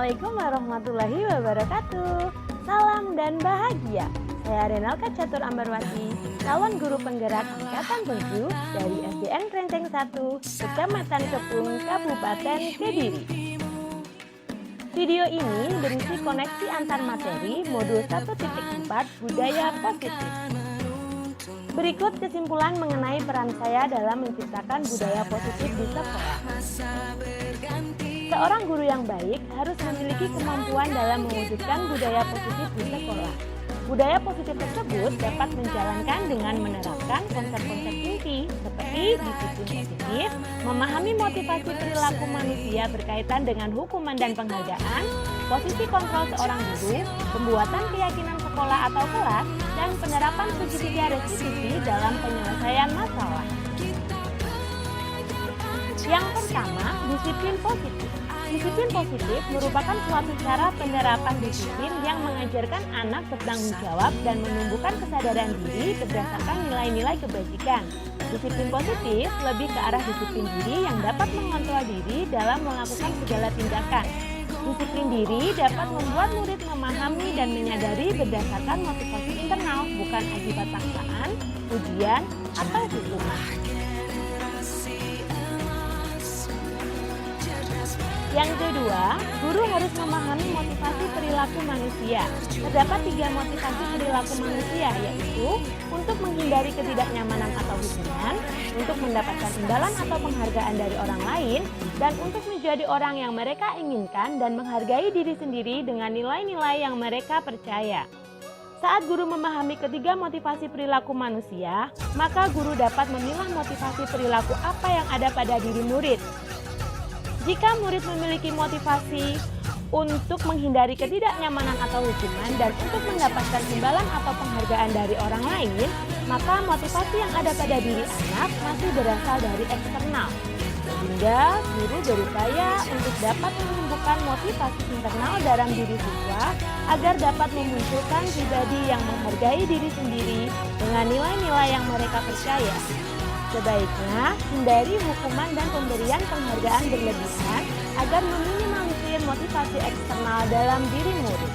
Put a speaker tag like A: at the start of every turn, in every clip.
A: Assalamualaikum warahmatullahi wabarakatuh. Salam dan bahagia. Saya Renalka Catur Ambarwati, calon guru penggerak angkatan 7 dari SDN Krenteng 1, Kecamatan Kepung, Kabupaten Kediri. Video ini berisi koneksi antar materi modul 1.4 budaya positif. Berikut kesimpulan mengenai peran saya dalam menciptakan budaya positif di sekolah. Seorang guru yang baik harus memiliki kemampuan dalam mewujudkan budaya positif di sekolah. Budaya positif tersebut dapat menjalankan dengan menerapkan konsep-konsep inti seperti disiplin positif, memahami motivasi perilaku manusia berkaitan dengan hukuman dan penghargaan, posisi kontrol seorang guru, pembuatan keyakinan sekolah atau kelas, dan penerapan segitiga restitusi dalam penyelesaian masalah. Yang pertama, disiplin positif. Disiplin positif merupakan suatu cara penerapan disiplin yang mengajarkan anak bertanggung jawab dan menumbuhkan kesadaran diri berdasarkan nilai-nilai kebajikan. Disiplin positif lebih ke arah disiplin diri yang dapat mengontrol diri dalam melakukan segala tindakan. Disiplin diri dapat membuat murid memahami dan menyadari berdasarkan motivasi internal, bukan akibat paksaan, ujian, atau hukuman. Yang kedua, guru harus memahami motivasi perilaku manusia. Terdapat 3 motivasi perilaku manusia, yaitu untuk menghindari ketidaknyamanan atau hukuman, untuk mendapatkan imbalan atau penghargaan dari orang lain, dan untuk menjadi orang yang mereka inginkan dan menghargai diri sendiri dengan nilai-nilai yang mereka percaya. Saat guru memahami ketiga motivasi perilaku manusia, maka guru dapat memilah motivasi perilaku apa yang ada pada diri murid. Jika murid memiliki motivasi untuk menghindari ketidaknyamanan atau hukuman dan untuk mendapatkan imbalan atau penghargaan dari orang lain, maka motivasi yang ada pada diri anak masih berasal dari eksternal. Sehingga guru berupaya untuk dapat menumbuhkan motivasi internal dalam diri siswa agar dapat memunculkan pribadi yang menghargai diri sendiri dengan nilai-nilai yang mereka percaya. Sebaiknya hindari hukuman dan pemberian penghargaan berlebihan agar meminimalisir motivasi eksternal dalam diri murid.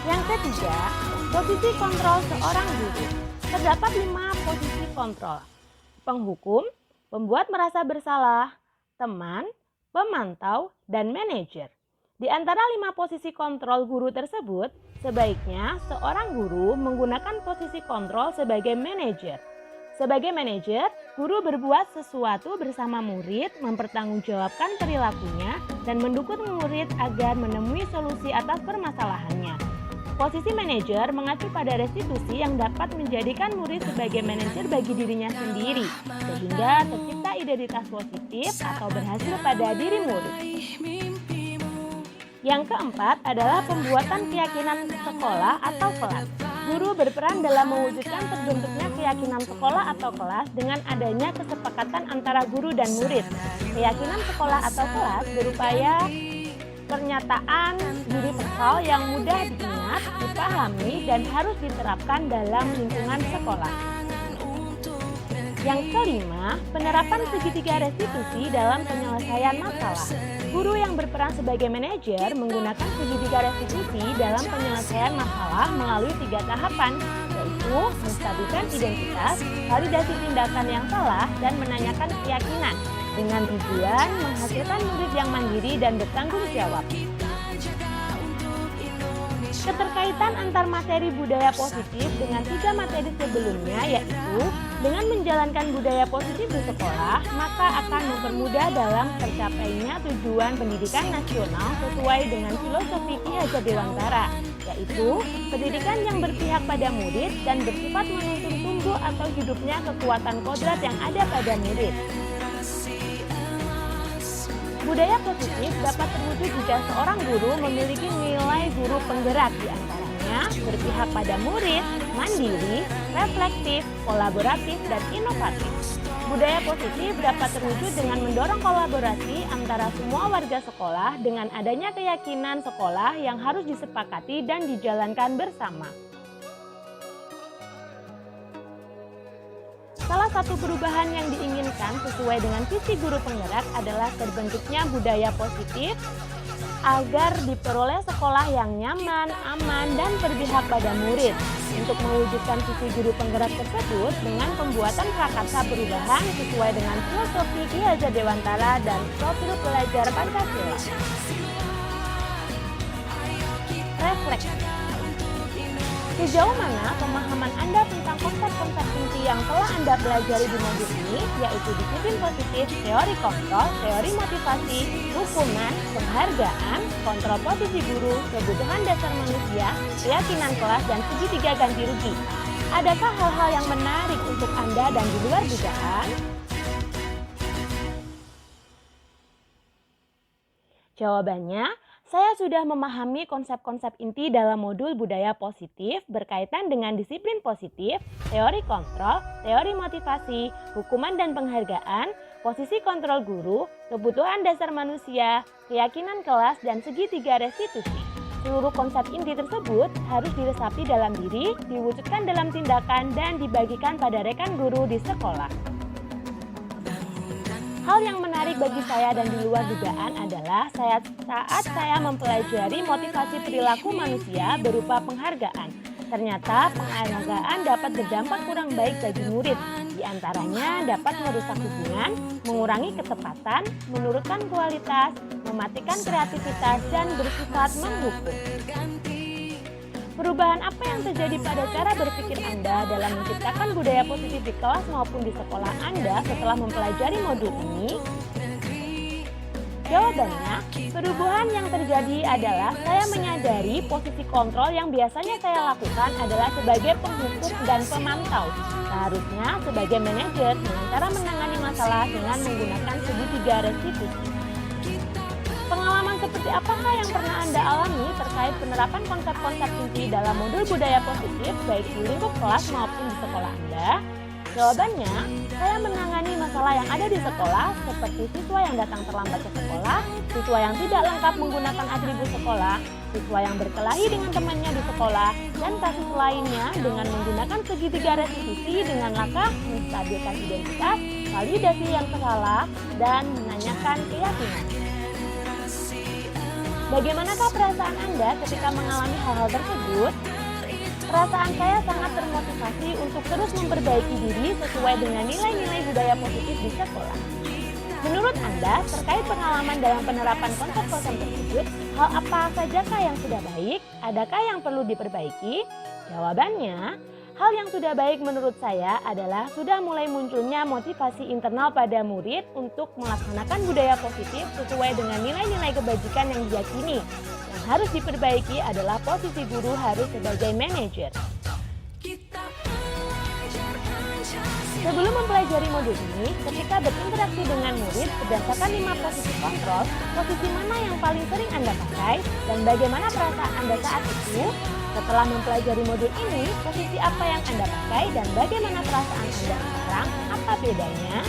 A: Yang ketiga, posisi kontrol seorang guru. Terdapat 5 posisi kontrol: penghukum, pembuat merasa bersalah, teman, pemantau, dan manajer. Di antara 5 posisi kontrol guru tersebut, sebaiknya seorang guru menggunakan posisi kontrol sebagai manajer. Sebagai manajer, guru berbuat sesuatu bersama murid, mempertanggungjawabkan perilakunya, dan mendukung murid agar menemui solusi atas permasalahannya. Posisi manajer mengacu pada restitusi yang dapat menjadikan murid sebagai manajer bagi dirinya sendiri, sehingga tercipta identitas positif atau berhasil pada diri murid. Yang keempat adalah pembuatan keyakinan sekolah atau kelas. Guru berperan dalam mewujudkan terbentuknya keyakinan sekolah atau kelas dengan adanya kesepakatan antara guru dan murid. Keyakinan sekolah atau kelas berupaya pernyataan universal yang mudah diingat, dipahami, dan harus diterapkan dalam lingkungan sekolah. Yang kelima, penerapan segitiga restitusi dalam penyelesaian masalah. Guru yang berperan sebagai manajer menggunakan segitiga restitusi dalam penyelesaian masalah melalui 3 tahapan, yaitu menstabilkan identitas, validasi tindakan yang salah, dan menanyakan keyakinan, dengan tujuan menghasilkan murid yang mandiri dan bertanggung jawab. Keterkaitan antar materi budaya positif dengan 3 materi sebelumnya, yaitu dengan menjalankan budaya positif di sekolah, maka akan mempermudah dalam tercapainya tujuan pendidikan nasional sesuai dengan filosofi Ki Hajar Dewantara, yaitu pendidikan yang berpihak pada murid dan bersifat menuntun tumbuh atau hidupnya kekuatan kodrat yang ada pada murid. Budaya positif dapat terwujud jika seorang guru memiliki nilai guru penggerak, di antaranya berpihak pada murid, mandiri, reflektif, kolaboratif, dan inovatif. Budaya positif dapat terwujud dengan mendorong kolaborasi antara semua warga sekolah dengan adanya keyakinan sekolah yang harus disepakati dan dijalankan bersama. Salah satu perubahan yang diinginkan sesuai dengan visi guru penggerak adalah terbentuknya budaya positif agar diperoleh sekolah yang nyaman, aman, dan berpihak pada murid. Untuk mewujudkan visi guru penggerak tersebut dengan pembuatan prakarsa perubahan sesuai dengan filosofi Ki Hajar Dewantara dan profil pelajar Pancasila. Refleksi. Sejauh mana pemahaman Anda tentang konsep-konsep inti yang telah Anda pelajari di modul ini, yaitu disiplin positif, teori kontrol, teori motivasi, hukuman, penghargaan, kontrol posisi guru, kebutuhan dasar manusia, keyakinan kelas, dan segitiga ganti rugi. Adakah hal-hal yang menarik untuk Anda dan di luar dugaan? Jawabannya, saya sudah memahami konsep-konsep inti dalam modul budaya positif berkaitan dengan disiplin positif, teori kontrol, teori motivasi, hukuman dan penghargaan, posisi kontrol guru, kebutuhan dasar manusia, keyakinan kelas, dan segitiga restitusi. Seluruh konsep inti tersebut harus diresapi dalam diri, diwujudkan dalam tindakan, dan dibagikan pada rekan guru di sekolah. Hal yang menarik bagi saya dan di luar dugaan adalah saat saya mempelajari motivasi perilaku manusia berupa penghargaan. Ternyata penghargaan dapat berdampak kurang baik bagi murid. Di antaranya dapat merusak hubungan, mengurangi ketepatan, menurunkan kualitas, mematikan kreativitas, dan bersifat menghukum. Perubahan apa yang terjadi pada cara berpikir Anda dalam menciptakan budaya positif di kelas maupun di sekolah Anda setelah mempelajari modul ini? Jawabannya, perubahan yang terjadi adalah saya menyadari posisi kontrol yang biasanya saya lakukan adalah sebagai penghukum dan pemantau. Seharusnya sebagai manajer dengan cara menangani masalah dengan menggunakan segitiga restitusi. Pengalaman seperti apakah yang pernah Anda alami terkait penerapan konsep-konsep inti dalam modul budaya positif baik di lingkup kelas maupun di sekolah Anda? Jawabannya, saya menangani masalah yang ada di sekolah seperti siswa yang datang terlambat ke sekolah, siswa yang tidak lengkap menggunakan atribut sekolah, siswa yang berkelahi dengan temannya di sekolah, dan kasus lainnya dengan menggunakan segitiga restitusi dengan langkah menstabilkan identitas, validasi yang salah, dan menanyakan keyakinan. Bagaimanakah perasaan Anda ketika mengalami hal-hal tersebut? Perasaan saya sangat termotivasi untuk terus memperbaiki diri sesuai dengan nilai-nilai budaya positif di sekolah. Menurut Anda, terkait pengalaman dalam penerapan konsep-konsep tersebut, hal apa sajakah yang sudah baik? Adakah yang perlu diperbaiki? Jawabannya, hal yang sudah baik menurut saya adalah sudah mulai munculnya motivasi internal pada murid untuk melaksanakan budaya positif sesuai dengan nilai-nilai kebajikan yang diyakini. Yang harus diperbaiki adalah posisi guru harus sebagai manajer. Sebelum mempelajari modul ini, ketika berinteraksi dengan murid berdasarkan 5 posisi kontrol, posisi mana yang paling sering Anda pakai dan bagaimana perasaan Anda saat itu? Setelah mempelajari modul ini, posisi apa yang Anda pakai dan bagaimana perasaan Anda sekarang? Apa bedanya?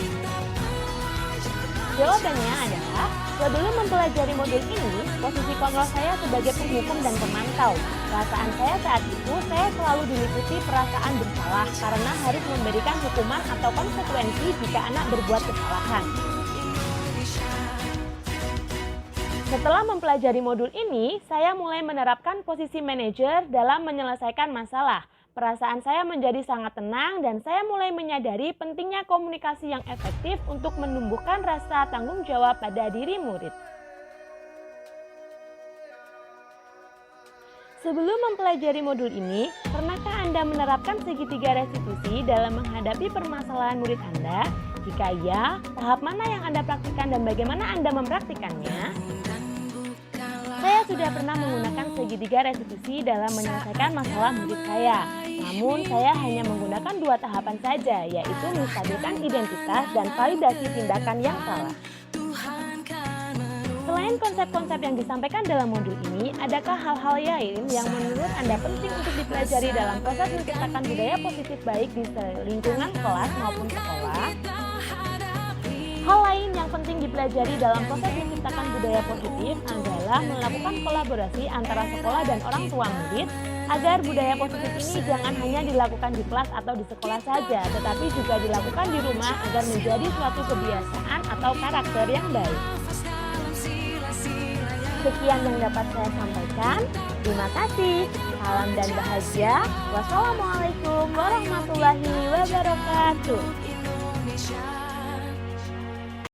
A: Jawabannya adalah, sebelum mempelajari modul ini, posisi kontrol saya sebagai penghukum dan pemantau. Perasaan saya saat itu, saya selalu diliputi perasaan bersalah karena harus memberikan hukuman atau konsekuensi jika anak berbuat kesalahan. Setelah mempelajari modul ini, saya mulai menerapkan posisi manajer dalam menyelesaikan masalah. Perasaan saya menjadi sangat tenang dan saya mulai menyadari pentingnya komunikasi yang efektif untuk menumbuhkan rasa tanggung jawab pada diri murid. Sebelum mempelajari modul ini, pernahkah Anda menerapkan segitiga restitusi dalam menghadapi permasalahan murid Anda? Jika iya, tahap mana yang Anda praktikkan dan bagaimana Anda mempraktikannya? Saya sudah pernah menggunakan segitiga restitusi dalam menyelesaikan masalah murid saya. Namun, saya hanya menggunakan 2 tahapan saja, yaitu menstabilkan identitas dan validasi tindakan yang salah. Selain konsep-konsep yang disampaikan dalam modul ini, adakah hal-hal lain yang menurut Anda penting untuk dipelajari dalam proses menciptakan budaya positif baik di lingkungan kelas maupun sekolah? Hal lain yang penting dipelajari dalam proses menciptakan budaya positif adalah melakukan kolaborasi antara sekolah dan orang tua murid agar budaya positif ini jangan hanya dilakukan di kelas atau di sekolah saja, tetapi juga dilakukan di rumah agar menjadi suatu kebiasaan atau karakter yang baik. Sekian yang dapat saya sampaikan. Terima kasih. Salam dan bahagia. Wassalamualaikum warahmatullahi wabarakatuh.